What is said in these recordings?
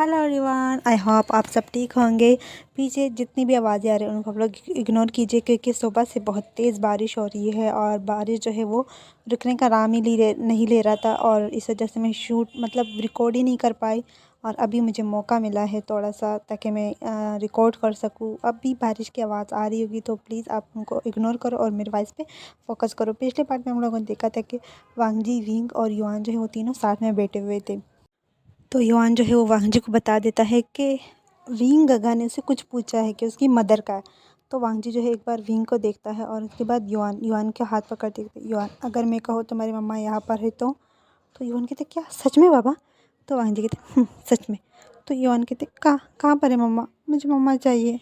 Hello everyone, I hope आप सब ठीक होंगे। पीछे जितनी भी आवाज़ें आ रही हैं उनको आप लोग इग्नोर कीजिए, क्योंकि सुबह से बहुत तेज़ बारिश हो रही है और बारिश जो है वो रुकने का नाम ही नहीं ले रहा था, और इस वजह से मैं रिकॉर्ड ही नहीं कर पाई। और अभी मुझे मौका मिला है थोड़ा सा, ताकि मैं रिकॉर्ड कर सकूँ। अब भी बारिश की आवाज़ आ रही होगी तो प्लीज़ आप उनको इग्नोर करो और मेरे वॉइस पे फोकस करो। पिछले पार्ट में हम लोगों ने देखा था कि वांगजी, विंग और युआन जो है वो तीनों साथ में बैठे हुए थे। तो युआन जो है वो वांग जी को बता देता है कि विंग गगा ने उससे कुछ पूछा है कि उसकी मदर का है। तो वांग जी जो है एक बार विंग को देखता है और उसके बाद युआन के हाथ पकड़ देखते हैं। युआन, अगर मैं कहूँ तुम्हारी मम्मा यहाँ पर है तो युआन कहते क्या सच में बाबा? तो वांग जी कहते सच में। तो युआन कहते कहाँ पर है मम्मा? मुझे मम्मा चाहिए।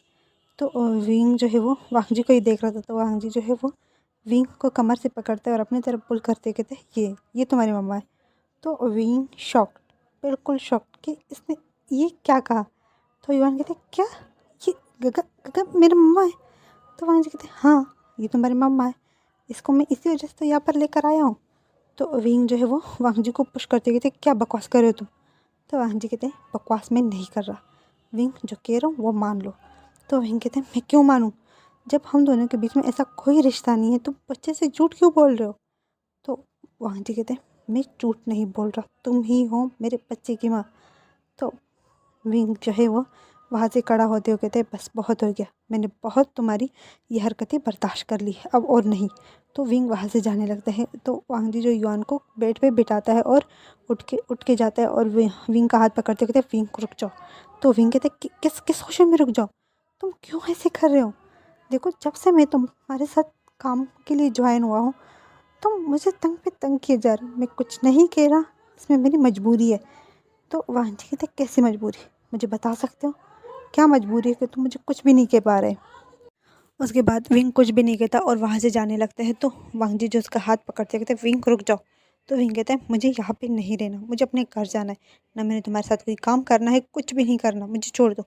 तो विंग जो है वो वांग जी को ही देख रहा था। तो वांग जी जो है वो विंग को कमर से पकड़ते हैं और अपनी तरफ पुल करते कहते ये तुम्हारी मम्मा है। तो विंग शॉक्ड, बिल्कुल शॉक्ड कि इसने ये क्या कहा। तो युवान कहते क्या, ये गगा गगा मेरी मम्मा है? तो वांग जी कहते हाँ, ये तुम्हारी मम्मा है, इसको मैं इसी वजह से तो यहाँ पर लेकर आया हूँ। तो विंग जो है वो वांग जी को पुश करते कहते क्या बकवास कर रहे हो तुम? तो वांग जी कहते बकवास मैं नहीं कर रहा, विंग जो कह रहा हूँ वो मान लो। तो विंग कहते मैं क्यों मानूँ, जब हम दोनों के बीच में ऐसा कोई रिश्ता नहीं है, तुम बच्चे से झूठ क्यों बोल रहे हो? तो वांग जी कहते मैं झूठ नहीं बोल रहा, तुम ही हो मेरे बच्चे की माँ। तो विंग जो है वो वहाँ से खड़ा होते हुए कहते बस बहुत हो गया, मैंने बहुत तुम्हारी ये हरकतें बर्दाश्त कर ली, अब और नहीं। तो विंग वहाँ से जाने लगता है। तो वांग जी जो युआन को बेड पे बिठाता है और उठ के जाता है और विंग का हाथ पकड़ते कहते विंग रुक जाओ। तो विंग कहते किस किस खुशी में रुक जाओ, तुम क्यों ऐसे कर रहे हो? देखो, जब से मैं तुम्हारे साथ काम के लिए ज्वाइन हुआ हूँ तुम मुझे तंग पे तंग किए जा रहे हो, मैं कुछ नहीं कह रहा, इसमें मेरी मजबूरी है। तो वांग जी कहते कैसी मजबूरी, मुझे बता सकते हो क्या मजबूरी है कि तुम मुझे कुछ भी नहीं कह पा रहे? उसके बाद विंग कुछ भी नहीं कहता और वहाँ से जाने लगता है। तो वांग जी जो उसका हाथ पकड़ते कहते विंग रुक जाओ। तो विंग कहता है मुझे यहाँ पे नहीं रहना, मुझे अपने घर जाना है, ना मैंने तुम्हारे साथ कोई काम करना है, कुछ भी नहीं करना, मुझे छोड़ दो।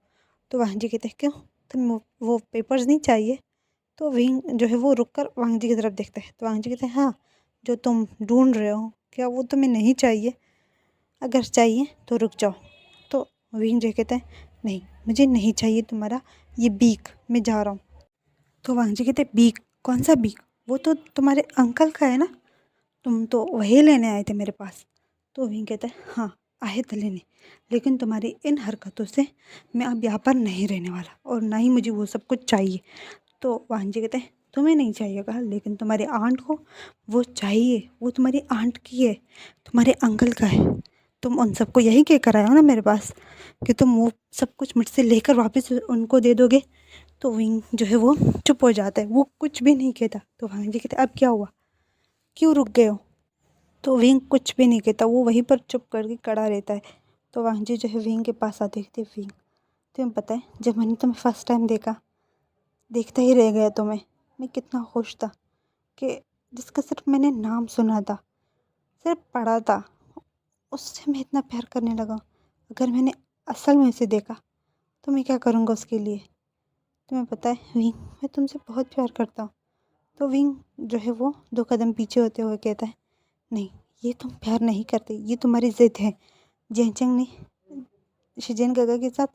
तो वांग जी कहते हैं क्यों, तुम वो पेपर्स नहीं चाहिए? तो विंग जो है वो रुक कर वांग जी की तरफ देखता है। तो वांग जी कहते हैं हाँ, जो तुम ढूंढ रहे हो क्या वो तुम्हें नहीं चाहिए? अगर चाहिए तो रुक जाओ। तो विंग जो कहता है नहीं, मुझे नहीं चाहिए तुम्हारा ये बीक, मैं जा रहा हूँ। तो वांग जी कहते बीक, कौन सा बीक? वो तो तुम्हारे अंकल का है ना, तुम तो वही लेने आए थे मेरे पास। तो विंग कहता है हाँ, आए थे लेने, लेकिन तुम्हारी इन हरकतों से मैं अब यहाँ पर नहीं रहने वाला और ना ही मुझे वो सब कुछ चाहिए। तो वांग जी कहते हैं तुम्हें नहीं चाहिए कहा, लेकिन तुम्हारी आंट को वो चाहिए, वो तुम्हारी आंट की है, तुम्हारे अंकल का है। तुम उन सबको यही कह कर आए हो ना मेरे पास कि तुम वो सब कुछ मुझसे लेकर वापस उनको दे दोगे। तो विंग जो है वो चुप हो जाता है, वो कुछ भी नहीं कहता। तो वांग जी कहते अब क्या हुआ, क्यों रुक गए हो? तो विंग कुछ भी नहीं कहता, वो वहीं पर चुप करके खड़ा रहता है। तो वांग जी जो है विंग के पास आते कहते विंग, तुम्हें पता है जब मैंने तुम्हें फर्स्ट टाइम देखा, देखता ही रह गया तुम्हें, मैं कितना खुश था कि जिसका सिर्फ मैंने नाम सुना था, सिर्फ पढ़ा था, उससे मैं इतना प्यार करने लगा। अगर मैंने असल में उसे देखा तो मैं क्या करूँगा उसके लिए? तुम्हें पता है विंग, मैं तुमसे बहुत प्यार करता हूँ। तो विंग जो है वो 2 कदम पीछे होते हुए कहता है नहीं, ये तुम प्यार नहीं करते, ये तुम्हारी ज़िद है। जेनचंग ने शिजेन गगा के साथ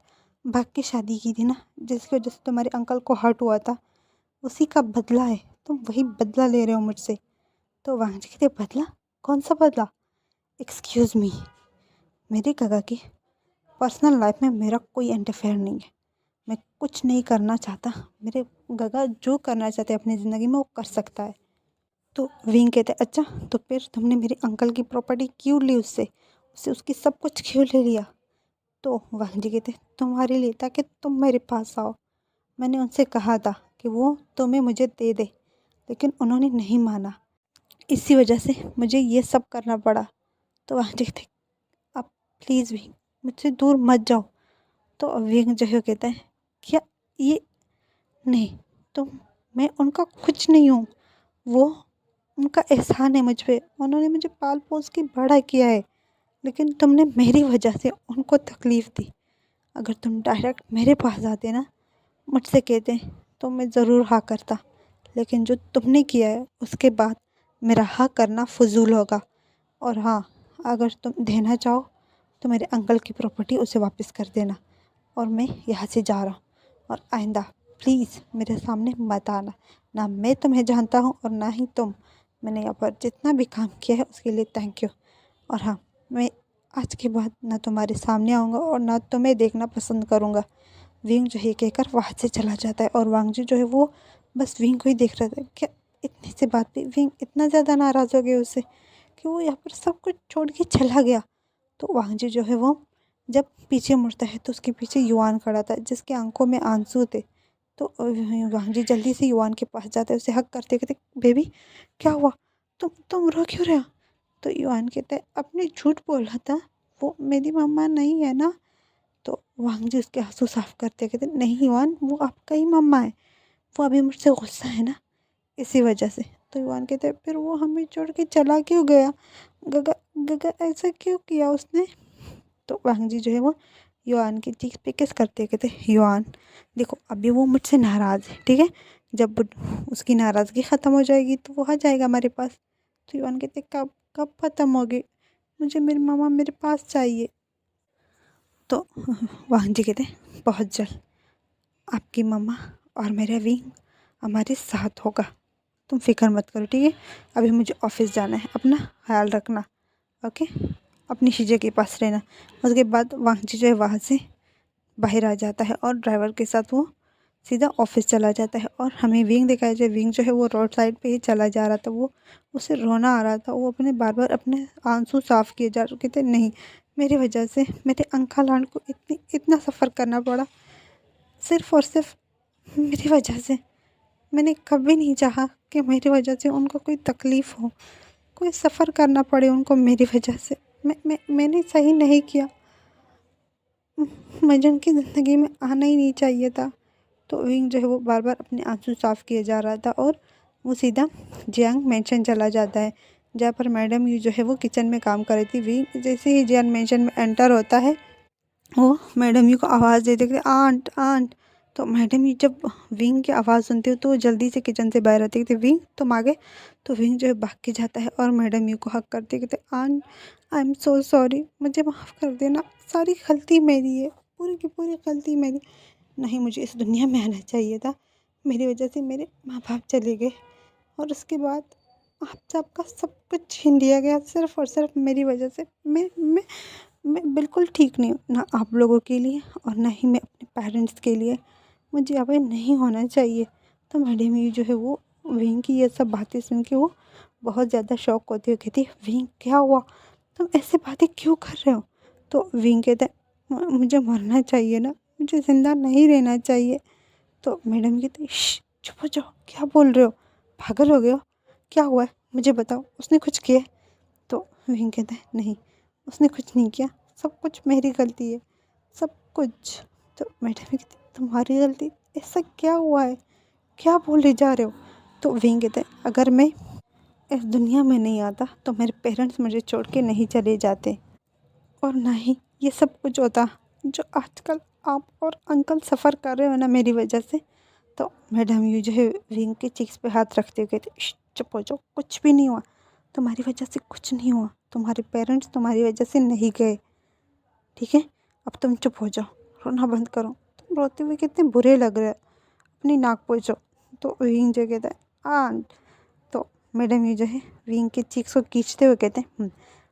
भाग के शादी की थी ना, जिसकी वजह से तुम्हारे अंकल को हर्ट हुआ था, उसी का बदला है, तुम वही बदला ले रहे हो मुझसे। तो वांग जी कहते बदला, कौन सा बदला? एक्सक्यूज़ मी, मेरे गगा की पर्सनल लाइफ में मेरा कोई इंटरफेयर नहीं है, मैं कुछ नहीं करना चाहता, मेरे गगा जो करना चाहते हैं अपनी ज़िंदगी में वो कर सकता है। तो विंग कहते अच्छा, तो फिर तुमने मेरे अंकल की प्रॉपर्टी क्यों ली उससे, उससे उसकी सब कुछ क्यों ले लिया? तो वांग जी कहते तुम्हारे लिए, ताकि तुम मेरे पास आओ, मैंने उनसे कहा था कि वो तुम्हें मुझे दे दे, लेकिन उन्होंने नहीं माना, इसी वजह से मुझे ये सब करना पड़ा। तो वांग जी कहते आप प्लीज़ भी मुझसे दूर मत जाओ। तो विंग जो है वो कहता है क्या ये, नहीं, तो मैं उनका कुछ नहीं हूँ, वो उनका एहसान है मुझ पे, उन्होंने मुझे पाल पोस के बड़ा किया है, लेकिन तुमने मेरी वजह से उनको तकलीफ़ दी। अगर तुम डायरेक्ट मेरे पास आते ना, मुझसे कहते, तो मैं ज़रूर हाँ करता, लेकिन जो तुमने किया है उसके बाद मेरा हाँ करना फ़ुज़ूल होगा। और हाँ, अगर तुम देना चाहो तो मेरे अंकल की प्रॉपर्टी उसे वापस कर देना, और मैं यहाँ से जा रहा हूँ। और आइंदा प्लीज़ मेरे सामने मत आना, ना मैं तुम्हें जानता हूँ और ना ही तुम। मैंने यहाँ पर जितना भी काम किया है उसके लिए थैंक यू। और हाँ, मैं आज के बाद ना तुम्हारे सामने आऊँगा और ना तुम्हें देखना पसंद करूँगा। विंग जो है कहकर वहाँ से चला जाता है, और वांगजी जो है वो बस विंग को ही देख रहा था। क्या इतनी सी बात पे विंग इतना ज़्यादा नाराज़ हो गया उससे कि वो यहाँ पर सब कुछ छोड़ के चला गया। तो वांगजी जो है वो जब पीछे मुड़ता है तो उसके पीछे युआन खड़ा था जिसके आंखों में आंसू थे। तो वांगजी जल्दी से युआन के पास जाता है, उसे हक करते कहते, बेबी क्या हुआ, तुम रो क्यों रहे हो? तो युआन कहता है, अपने झूठ बोला था, वो मेरी मम्मा नहीं है ना। तो वांगजी उसके आंसू साफ करते कहते, नहीं युआन, वो आपका ही मम्मा है, वो अभी मुझसे गुस्सा है ना, इसी वजह से। तो युआन कहते, फिर वो हमें छोड़ के चला क्यों गया? गगा गगा ऐसा क्यों किया उसने? तो वांगजी जो है वो युआन की चीख पे किस करते कहते, युआन देखो अभी वो मुझसे नाराज़ है, ठीक है, जब उसकी नाराज़गी ख़त्म हो जाएगी तो वो आ जाएगा हमारे पास। तो युआन कहते, कब कब ख़त्म होगी? मुझे मेरी मामा मेरे पास चाहिए। तो वांगजी कहते, बहुत जल्द आपकी मम्मा और मेरा विंग हमारे साथ होगा, तुम फिक्र मत करो, ठीक है। अभी मुझे ऑफिस जाना है, अपना ख्याल रखना, ओके, अपनी शीजे के पास रहना। उसके बाद वांगजी जो है वहाँ से बाहर आ जाता है और ड्राइवर के साथ वो सीधा ऑफिस चला जाता है। और हमें विंग दिखाया जाए, विंग जो है वो रोड साइड पे ही चला जा रहा था, वो उसे रोना आ रहा था, वो अपने बार बार अपने आंसू साफ किए जा रहे थे। नहीं, मेरी वजह से मेरे अंकल आंट को इतना सफ़र करना पड़ा, सिर्फ़ और सिर्फ मेरी वजह से। मैंने कभी नहीं चाहा कि मेरी वजह से उनको कोई तकलीफ़ हो, कोई सफ़र करना पड़े उनको मेरी वजह से। मैंने सही नहीं किया, मुझे उनकी ज़िंदगी में आना ही नहीं चाहिए था। तो विंग जो है वो बार बार अपने आंसू साफ किए जा रहा था, और वो सीधा जियांग मेंशन चला जाता है जहाँ पर मैडम यू जो है वो किचन में काम कर रही थी। विंग जैसे ही जियांग मेंशन में एंटर होता है, वो मैडम यू को आवाज़ देते थे, आंट आंट। तो मैडम यू जब विंग की आवाज़ सुनती हो तो वो जल्दी से किचन से बाहर आती थी, विंग तुम आ गए। तो विंग जो है भाग के जाता है और मैडम यू को हक करते कहते, aunt I am so sorry, मुझे माफ़ कर देना, सारी गलती मेरी है, पूरी की पूरी गलती मेरी। नहीं, मुझे इस दुनिया में आना चाहिए था, मेरी वजह से मेरे माँ बाप चले गए, और उसके बाद आप सबका सब कुछ छीन लिया गया सिर्फ़ और सिर्फ मेरी वजह से। मैं बिल्कुल ठीक नहीं हूँ, ना आप लोगों के लिए और ना ही मैं अपने पेरेंट्स के लिए। मुझे अब ये नहीं होना चाहिए। तो मैडम ये जो है वो विंग की ये सब बातें सुन के वो बहुत ज़्यादा शॉक होती है, कहती है, विंग क्या हुआ, तुम ऐसे बातें क्यों कर रहे हो? तो विंग कहता है, मुझे मरना चाहिए ना, मुझे ज़िंदा नहीं रहना चाहिए। तो मैडम कहती है, चुप हो जाओ, क्या बोल रहे हो, पागल हो गए हो, क्या हुआ है मुझे बताओ, उसने कुछ किया है? तो विंग कहता है, नहीं, उसने कुछ नहीं किया, सब कुछ मेरी गलती है, सब कुछ। तो मैडम कहती, तुम्हारी गलती, ऐसा क्या हुआ है, क्या बोले जा रहे हो? तो विंग कहते हैं, अगर मैं इस दुनिया में नहीं आता तो मेरे पेरेंट्स मुझे छोड़ के नहीं चले जाते, और ना ही ये सब कुछ होता जो आजकल आप और अंकल सफ़र कर रहे हो ना मेरी वजह से। तो मैडम यू जो है विंग के चीक्स पे हाथ रखते हुए कहते, चुप हो जाओ, कुछ भी नहीं हुआ, तुम्हारी वजह से कुछ नहीं हुआ, तुम्हारे पेरेंट्स तुम्हारी वजह से नहीं गए, ठीक है, अब तुम चुप हो जाओ, रोना बंद करो, तुम रोते हुए कितने बुरे लग रहे हो, अपनी नाक पोछो। तो विंग जो कहता है, आंट। तो मैडम ये जो है विंग के चीक्स को खींचते हुए कहते हैं,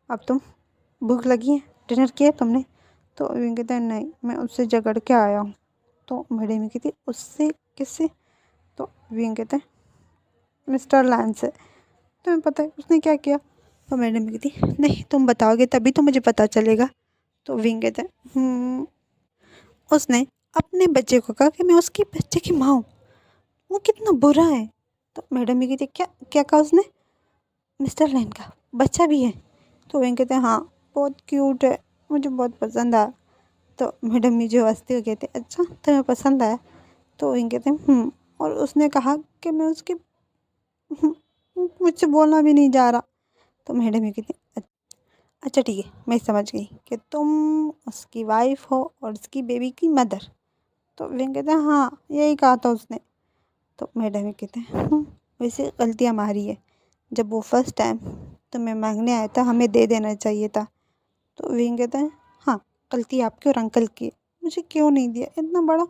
अब तुम भूख लगी है, डिनर किया है तुमने? तो विंग कहता है, नहीं, मैं उससे झगड़ के आया हूँ। तो मैडम ये कहती है, उससे किससे? तो विंग कहता है, मिस्टर लैन से। तुम्हें पता है उसने क्या किया? तो मैडम कहती, नहीं, तुम बताओगे तभी तो मुझे पता चलेगा। तो विंग कहता है, उसने अपने बच्चे को कहा कि मैं उसके बच्चे की माँ हूँ, वो कितना बुरा है। तो मैडम ये कहती, क्या क्या कहा उसने? मिस्टर लैन का बच्चा भी है? तो विंग कहते हैं, हाँ, बहुत क्यूट है, मुझे बहुत पसंद आया। तो मैडम मुझे हंसते हुए कहते, अच्छा तुम्हें पसंद आया? तो विंग कहते हैं, और उसने कहा कि मैं उसके, मुझसे बोलना भी नहीं जा रहा। तो मैडम ये कहती, अच्छा ठीक है, मैं समझ गई कि तुम उसकी वाइफ हो और उसकी बेबी की मदर। तो विंग कहते हैं, हाँ, यही कहा था उसने। तो मैडम ये कहते हैं, वैसे गलतियाँ हमारी है, जब वो फर्स्ट टाइम तुम्हें मांगने आया था हमें दे देना चाहिए था। तो विंग कहते हैं, गलती आपकी और अंकल की, मुझे क्यों नहीं दिया? इतना बड़ा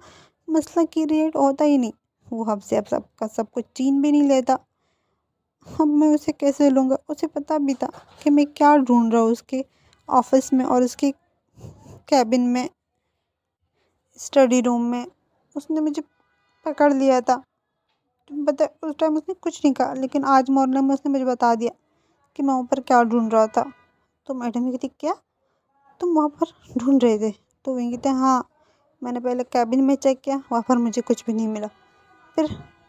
मसला क्रिएट होता ही नहीं। वो हमसे अब सबका सब कुछ छीन भी नहीं लेता। अब मैं उसे कैसे लूँगा? उसे पता भी था कि मैं क्या ढूंढ रहा हूँ उसके ऑफिस में और उसके कैबिन में, स्टडी रूम में। उसने मुझे पकड़ लिया था। बता, उस टाइम उसने कुछ नहीं कहा, लेकिन आज मॉर्निंग में उसने मुझे बता दिया कि मैं वहाँ पर क्या ढूंढ रहा था। तो मैडम कहती, क्या तुम वहाँ पर ढूंढ रहे थे? तो वही कहते, हाँ, मैंने पहले कैबिन में चेक किया, वहाँ पर मुझे कुछ भी नहीं मिला। फिर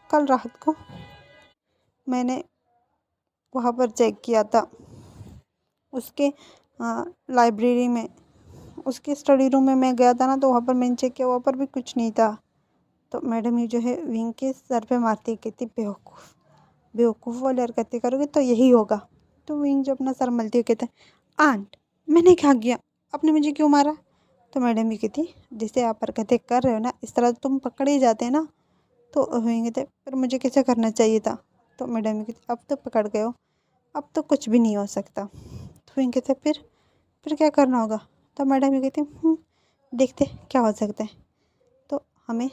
कल रात को मैंने वहाँ पर चेक किया था उसके लाइब्रेरी में, उसके स्टडी रूम में मैं गया था ना, तो वहाँ पर मैंने चेक किया, वहाँ पर भी कुछ नहीं था। तो मैडम ये जो है विंग के सर पे मारती है, कहती बेवकूफ़, बेवकूफ़ वाली हरकतें करोगे तो यही होगा। तो विंग जो अपना सर मलती है कहते हैं, आंट मैंने क्या किया, आपने मुझे क्यों मारा? तो मैडम ये कहती, जैसे आप हरकतें कर रहे हो ना, इस तरह तुम पकड़े ही जाते हैं ना। तो विंग कहते, पर मुझे कैसे करना चाहिए था? तो मैडम ये कहती, अब तो पकड़ गए हो, अब तो कुछ भी नहीं हो सकता। तो विंग कहते, फिर क्या करना होगा? तो मैडम ये कहती, देखते क्या हो सकता है। तो हमें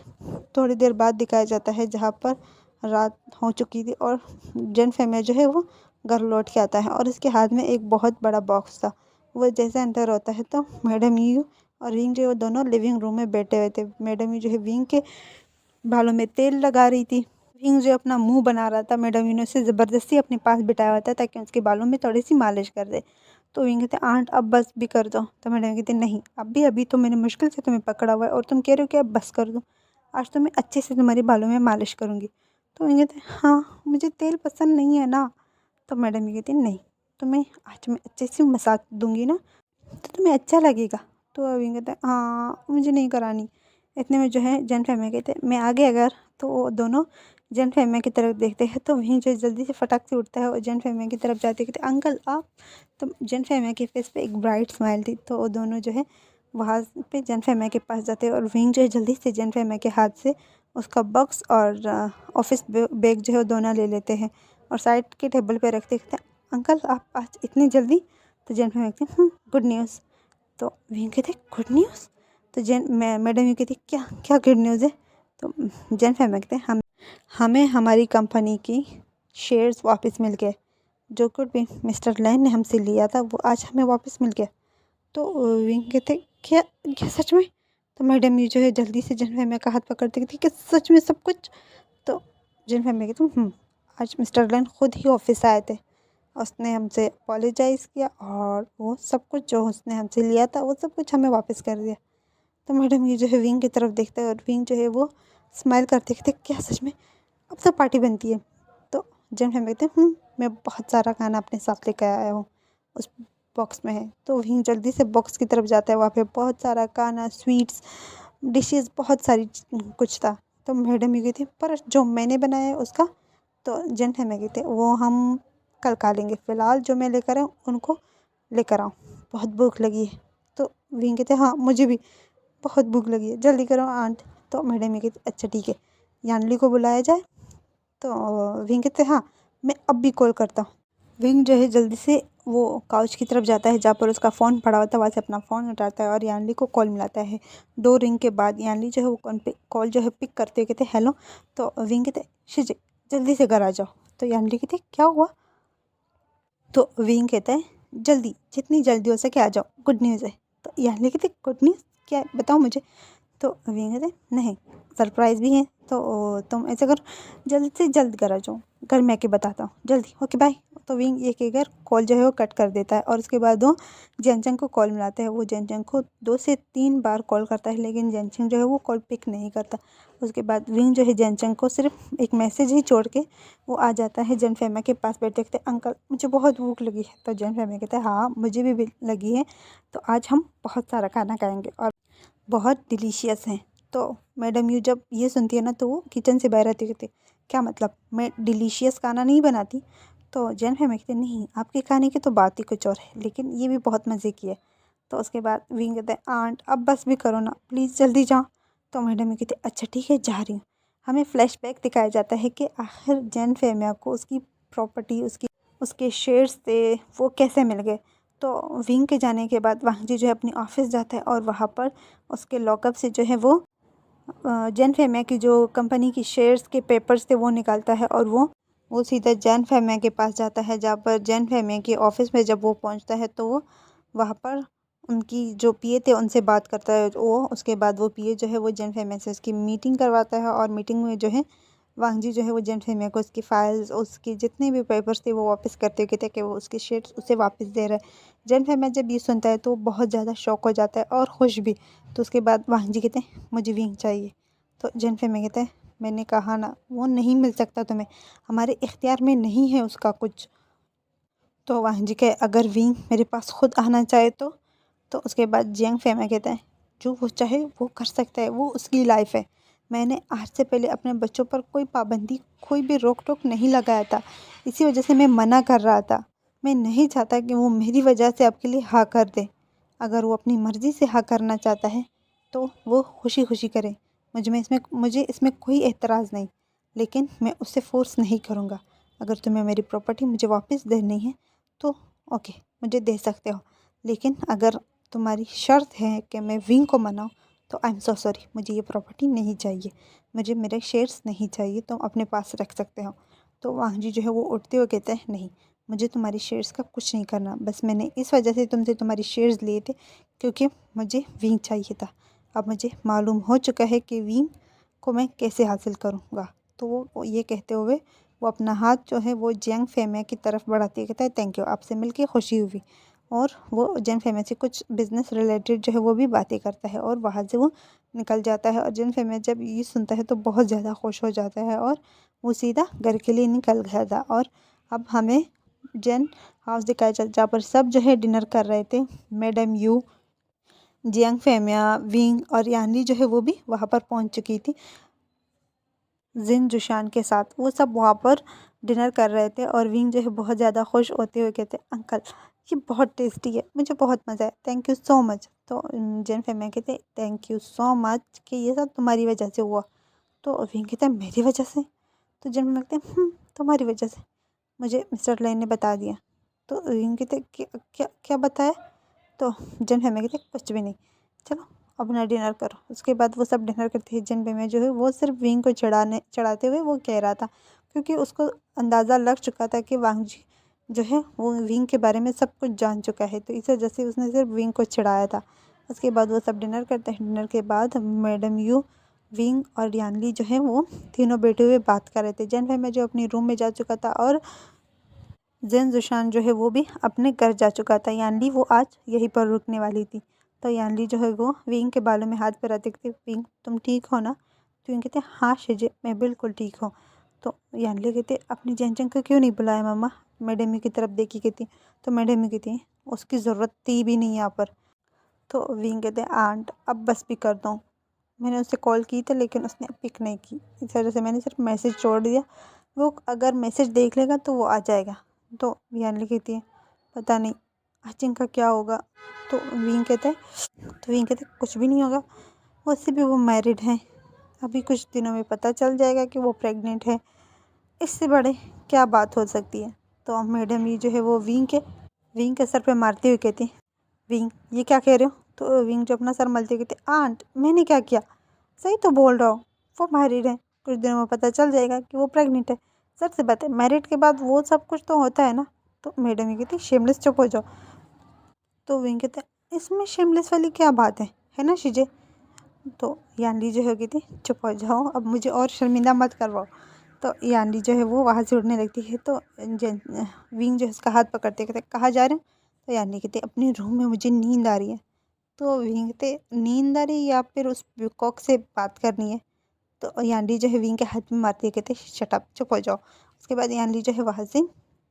थोड़ी देर बाद दिखाया जाता है जहाँ पर रात हो चुकी थी और जन फेमिया जो है वो घर लौट के आता है और उसके हाथ में एक बहुत बड़ा बॉक्स था। वो जैसे एंटर होता है तो मैडम यू और विंग जो है वो दोनों लिविंग रूम में बैठे हुए थे। मैडम यू जो है विंग के बालों में तेल लगा रही थी। विंग जो अपना मुंह बना रहा था, मैडम यू ने उसे ज़बरदस्ती अपने पास बिठाया हुआ था ताकि उसके बालों में थोड़ी सी मालिश कर दे। तो विंग कहते, आंट अब बस भी कर दो। तो मैडम कहती, नहीं, अभी तो मैंने मुश्किल से तुम्हें पकड़ा हुआ है और तुम कह रहे हो कि अब बस कर दो। आज तो मैं अच्छे से तुम्हारे बालों में मालिश करूँगी। तो विंग कहते, हाँ, मुझे तेल पसंद नहीं है ना। तो मैडम ये कहती, नहीं, तुम्हें आज मैं अच्छे से मसाज दूंगी ना, तो तुम्हें अच्छा लगेगा। तो विंग कहते, हाँ, मुझे नहीं करानी। इतने में जो है जन फहमिया कहते, मैं आगे अगर, तो वो दोनों जन फहमिया की तरफ देखते हैं। तो वहीं जो जल्दी से फटाक से उठता है और जन फहमिया की तरफ जाते कहते, अंकल आप। तो जन फहमिया के फेस पे एक ब्राइट स्माइल थी। तो वो दोनों जो है वहाँ पे जन फहमिया के पास जाते हैं और विंग जो है जल्दी से जन फहमिया के हाथ से उसका बॉक्स और ऑफिस बैग जो है वो दोनों ले लेते हैं और साइड के टेबल पे रखते कहते, अंकल आप आज इतनी जल्दी? तो जन फहमिया कहते, गुड न्यूज़। तो विंग कहते, गुड न्यूज़? तो मैडम ये कहती, क्या क्या गुड न्यूज़ है? तो जन फहमिया कहते, हमें हमारी कंपनी की शेयर्स वापस मिल गए। जो कुछ भी मिस्टर लैन ने हमसे लिया था वो आज हमें वापस मिल गया। तो विंग कहते, क्या क्या सच में? तो मैडम ये जो है जल्दी से जन फहमिया का हाथ पकड़ते कहती, कि सच में सब कुछ? तो जन फहमिया कहती, आज मिस्टर लैन खुद ही ऑफिस आए थे। उसने हमसे अपोलोजाइज़ किया और वो सब कुछ जो उसने हमसे लिया था वो सब कुछ हमें वापस कर दिया। तो मैडम ये जो है विंग की तरफ देखता है और विंग जो है वो स्माइल करते कहते, क्या सच में? अब तो पार्टी बनती है। तो जन हम कहते हैं, मैं बहुत सारा खाना अपने साथ लेकर आया हूँ, उस बॉक्स में है। तो विंग जल्दी से बॉक्स की तरफ जाता है, वहाँ पे बहुत सारा खाना, स्वीट्स, डिशेस, बहुत सारी कुछ था। तो मैडम ये कहती, पर जो मैंने बनाया है उसका? तो जन हमें कहते, वो हम कल खा लेंगे, फ़िलहाल जो मैं लेकर आऊँ उनको लेकर आओ, बहुत भूख लगी है। तो विंग कहते, हाँ, मुझे भी बहुत भूख लगी है, जल्दी करो आंट। तो मैडम ये कहती, अच्छा ठीक है, यानली को बुलाया जाए? तो विंग कहते, हाँ, मैं अब भी कॉल करता हूँ। विंग जो है जल्दी से वो काउच की तरफ जाता है जहाँ पर उसका फ़ोन पड़ा हुआ था, वहाँ से अपना फ़ोन उठाता है और यानली को कॉल मिलाता है। 2 रिंग के बाद यानली जो है वो कॉल जो है पिक करते हुए कहते, हेलो। तो विंग कहते, शिजे जल्दी से घर आ जाओ। तो यानली कहते, क्या हुआ? तो विंग कहता है, जल्दी, जितनी जल्दी हो सके आ जाओ, गुड न्यूज़ है। तो यानली कहते, गुड न्यूज़ क्या है, बताओ मुझे। तो विंग कहते, नहीं, सरप्राइज़ भी है, तो तुम ऐसा करो, जल्द से जल्द घर आ जाओ, घर में आके बताता हूँ, जल्दी, ओके बाय। तो विंग ये कहकर कॉल जो है वो कट कर देता है और उसके बाद वो जेनचंग को कॉल मिलाता है। वो जेनचंग को 2 से 3 बार कॉल करता है, लेकिन जेनचंग जो है वो कॉल पिक नहीं करता। उसके बाद विंग जो है जेनचंग को सिर्फ एक मैसेज ही छोड़ के वो आ जाता है जन फैमिया के पास बैठे देखते, अंकल मुझे बहुत भूख लगी है। तो जन फैमिया कहते हैं, हाँ, मुझे भी लगी है, तो आज हम बहुत सारा खाना खाएंगे और बहुत डिलीशियस हैं। तो मैडम यू जब ये सुनती है ना तो वो किचन से बाहर आती कहती, क्या मतलब, मैं डिलीशियस खाना नहीं बनाती? तो जैन फैमिली कहते, नहीं, आपके खाने की तो बात ही कुछ और है, लेकिन ये भी बहुत मज़े की है। तो उसके बाद विंग कहते हैं, आंट अब बस भी करो ना, प्लीज़ जल्दी जाओ। तो मैडम ये कहते, अच्छा ठीक है, जा रही हूँ। हमें फ्लैशबैक दिखाया जाता है कि आखिर जैन फैमिया को उसकी प्रॉपर्टी, उसके शेयर्स थे वो कैसे मिल गए। तो विंग के जाने के बाद वांगजी जो है अपनी ऑफिस जाता है और वहाँ पर उसके लॉकअप से जो है वो जैन फेमिया की जो कंपनी की शेयर्स के पेपर्स थे वो निकालता है और वो सीधा जैन फेमिया के पास जाता है, जहाँ पर जैन फेमिया के ऑफिस में जब वो पहुंचता है तो वो वहाँ पर उनकी जो पीए थे उनसे बात करता है वो। उसके बाद वो पीए जो है वो जैन फेमिया से उसकी मीटिंग करवाता है और मीटिंग में जो है वांगजी जो है वो जैन फेमिया को उसकी फाइल्स, उसकी जितने भी पेपर्स थे वो वापस करते हुए कहते हैं कि वो उसके शेयर्स उसे वापस दे रहा है। जैन फेमिया जब ये सुनता है तो वो बहुत ज़्यादा शॉक हो जाता है और खुश भी। तो उसके बाद वांगजी कहते हैं मुझे विंग चाहिए। तो जैन फेमिया कहता है मैंने कहा ना वो नहीं मिल सकता तुम्हें, हमारे इख्तियार में नहीं है उसका कुछ। तो वांगजी कहे अगर विंग मेरे पास खुद आना चाहे तो उसके बाद जियांग फेमिया कहता है जो वो चाहे वो कर सकता है, वो उसकी लाइफ है। मैंने आज से पहले अपने बच्चों पर कोई पाबंदी, कोई भी रोक टोक नहीं लगाया था, इसी वजह से मैं मना कर रहा था। मैं नहीं चाहता कि वो मेरी वजह से आपके लिए हाँ कर दे। अगर वो अपनी मर्ज़ी से हाँ करना चाहता है तो वो खुशी खुशी करे, मुझे इसमें कोई एतराज़ नहीं, लेकिन मैं उससे फ़ोर्स नहीं करूँगा। अगर तुम्हें मेरी प्रॉपर्टी मुझे वापस देनी है तो ओके, मुझे दे सकते हो, लेकिन अगर तुम्हारी शर्त है कि मैं विंग को मनाऊँ तो आई एम सो सॉरी, मुझे ये प्रॉपर्टी नहीं चाहिए, मुझे मेरे शेयर्स नहीं चाहिए, तुम अपने पास रख सकते हो। तो वांगजी जो है वो उठते हुए कहते हैं नहीं, मुझे तुम्हारी शेयर्स का कुछ नहीं करना, बस मैंने इस वजह से तुमसे तुम्हारी शेयर्स लिए थे क्योंकि मुझे विंग चाहिए था। अब मुझे मालूम हो चुका है कि विंग को मैं कैसे हासिल करूँगा। तो वो ये कहते हुए वो अपना हाथ जो है वो जियांग फेमिया की तरफ बढ़ाते कहता है थैंक यू, आपसे मिलके खुशी हुई। और वो जियांग फेमिया से कुछ बिजनेस रिलेटेड जो है वो भी बातें करता है और वहाँ से वो निकल जाता है। और जियांग फेमिया जब ये सुनता है तो बहुत ज़्यादा खुश हो जाता है और वो सीधा घर के लिए निकल गया था। और अब हमें जेन हाउस दिखाया जाता जहाँ पर सब जो है डिनर कर रहे थे। मैडम यू, जियांग फेमिया, विंग और यानली जो है वो भी वहाँ पर पहुँच चुकी थी जिन जुशान के साथ। वो सब वहाँ पर डिनर कर रहे थे और विंग जो है बहुत ज़्यादा खुश होते हुए कहते अंकल ये बहुत टेस्टी है, मुझे बहुत मज़ा है, थैंक यू सो मच। तो जिन फेमिया कहते थैंक यू सो मच कि ये सब तुम्हारी वजह से हुआ। तो विंग कहते हैं मेरी वजह से? तो जिन फेमिया कहते हैं तुम्हारी वजह से, मुझे मिस्टर लेन ने बता दिया। तो विंग कहते क्या क्या क्या बताया? तो जिन फेमिया कहते कुछ भी नहीं, चलो अपना डिनर करो। उसके बाद वो सब डिनर करते हैं। जिन फेमिया जो है वो सिर्फ विंग को चढ़ाते हुए वो कह रहा था क्योंकि उसको अंदाज़ा लग चुका था कि वांगजी जो है वो विंग के बारे में सब कुछ जान चुका है, तो इस वजह से उसने सिर्फ विंग को चढ़ाया था। उसके बाद वो सब डिनर करते हैं। डिनर के बाद मैडम यू, विंग और यानली जो है वो तीनों बैठे हुए बात कर रहे थे। जैन फेमिया जो अपनी रूम में जा चुका था और जेन जुशान जो है वो भी अपने घर जा चुका था। यानली वो आज यहीं पर रुकने वाली थी। तो यानली जो है वो विंग के बालों में हाथ फिराते कहते विंग तुम ठीक हो ना? तो विंग कहते हाँ शिजे मैं बिल्कुल ठीक हूँ। तो यानली कहते अपनी जेनचंग को क्यों नहीं बुलाया मामा? मैडम की तरफ देखी कहती। तो मैडम कहती उसकी ज़रूरत थी भी नहीं यहाँ पर। तो विंग कहते आंट अब बस भी कर दो, मैंने उससे कॉल की थी लेकिन उसने पिक नहीं की, इस वजह से मैंने सिर्फ मैसेज छोड़ दिया, वो अगर मैसेज देख लेगा तो वो आ जाएगा। तो यानली कहती है पता नहीं आचिंग का क्या होगा। तो विंग कहते कुछ भी नहीं होगा, वैसे भी वो मैरिड हैं, अभी कुछ दिनों में पता चल जाएगा कि वो प्रेग्नेंट है, इससे बड़े क्या बात हो सकती है। तो मैडम ये जो है वो विंग के सर पे मारते हुए कहती विंग ये क्या कह रहे हो? तो विंग जो अपना सर मलते कहते आंट मैंने क्या किया, सही तो बोल रहा हूँ, वो मैरिड है, कुछ दिनों में पता चल जाएगा कि वो प्रेग्नेंट है, सर से बात है, मैरिड के बाद वो सब कुछ तो होता है ना। तो मैडम ये कहती शेमलेस चुप हो जाओ। तो विंग कहते इसमें शेमलेस वाली क्या बात है ना शिजे? तो यानली जो है कहती चुप हो जाओ, अब मुझे और शर्मिंदा मत करवाओ। तो यानली जो है वो वहाँ से उड़ने लगती है। तो विंग जो है उसका हाथ पकड़ते कहते कहाँ जा रहे हो? तो यानली कहते अपने रूम में मुझे नींद आ रही है। तो विंग कहते नींद आ रही है या फिर उस पीकॉक से बात करनी है? तो यानली जो है विंग के हाथ में मारती है कहते शट अप चुप हो जाओ। उसके बाद यानली जो है वहाँ से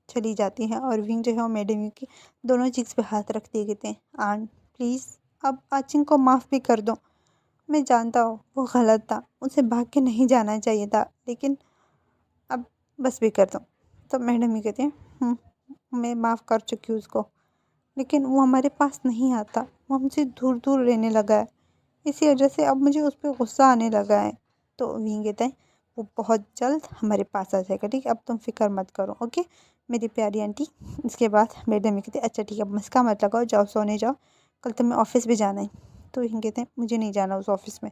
चली जाती है और विंग जो है वो मैडम की दोनों चीक्स पे हाथ रखती है कहते हैं आंट प्लीज़ अब आचिंग को माफ़ भी कर दो, मैं जानता हूँ वो गलत था, उसे भाग के नहीं जाना चाहिए था, लेकिन अब बस भी कर दो। तो मैडम ही कहती हैं मैं माफ़ कर चुकी हूँ उसको, लेकिन वो हमारे पास नहीं आता, वो हमसे दूर दूर रहने लगा है, इसी वजह से अब मुझे उस पर गुस्सा आने लगा है। तो विंग कहता है वो बहुत जल्द हमारे पास आ जाएगा, ठीक है अब तुम फिक्र मत करो, ओके मेरी प्यारी आंटी। इसके बाद मैडम कहते अच्छा ठीक है, मस्का मत लगाओ, जाओ सोने जाओ, कल तुम्हें ऑफिस भी जाना है। तो ये कहते हैं मुझे नहीं जाना उस ऑफिस में,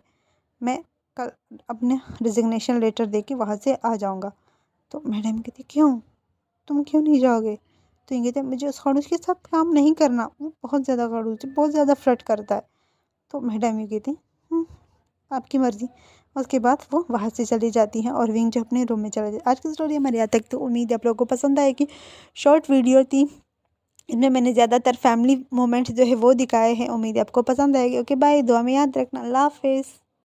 मैं कल अपने रिजिग्नेशन लेटर दे के वहाँ से आ जाऊँगा। तो मैडम कहती क्यों, तुम क्यों नहीं जाओगे? तो ये कहते हैं मुझे उस खड़ूस के साथ काम नहीं करना, वो बहुत ज़्यादा खड़ूस है, बहुत ज़्यादा फ्लर्ट करता है। तो मैडम ये कहती "हम्म, आपकी मर्ज़ी"। उसके बाद वो वहाँ से चली जाती हैं और विंग जो अपने रूम में चला जाता है। आज की स्टोरी हमारे यहाँ तक, तो उम्मीद है आप लोगों को पसंद आएगी। शॉर्ट वीडियो थी, इनमें मैंने ज़्यादातर फैमिली मोमेंट्स जो है वो दिखाए हैं। उम्मीद है आपको पसंद आएगी। ओके बाय, दुआ में याद रखना। अल्लाह हाफ़िज़।